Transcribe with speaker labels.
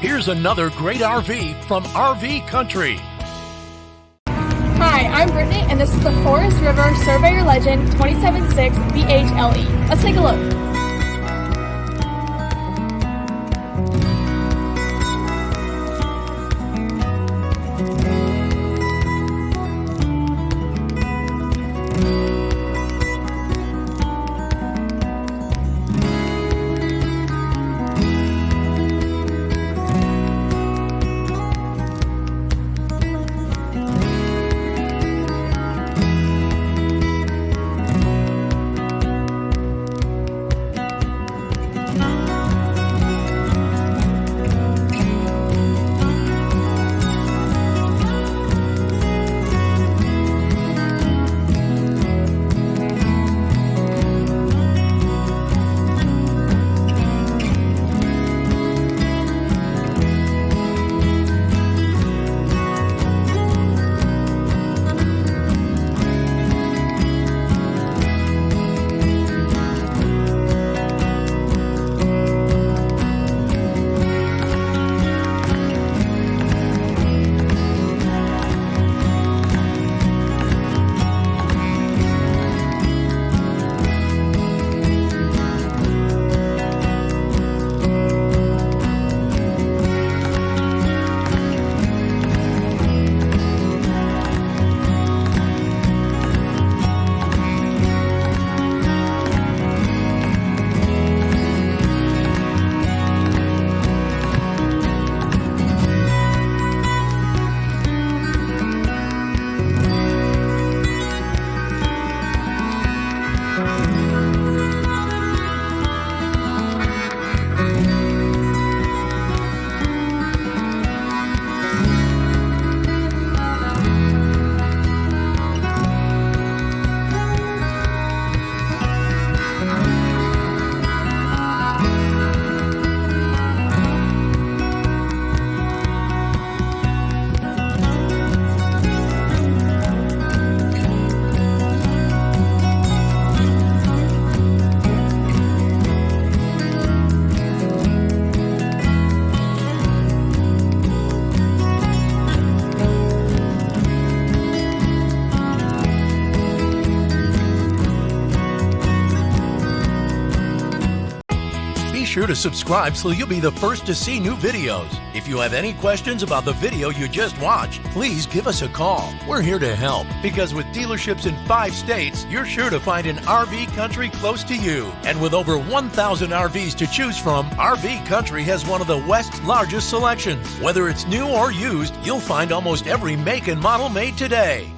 Speaker 1: Here's another great RV from RV Country.
Speaker 2: Hi, I'm Brittany, and this is the Forest River-Surveyor Legend-276BHLE. Let's take a look.
Speaker 1: Be sure to subscribe so you'll be the first to see new videos. If you have any questions about the video you just watched, please give us a call. We're here to help because with dealerships in 5 states, you're sure to find an RV Country close to you. And with over 1,000 RVs to choose from, RV Country has one of the West's largest selections. Whether it's new or used, you'll find almost every make and model made today.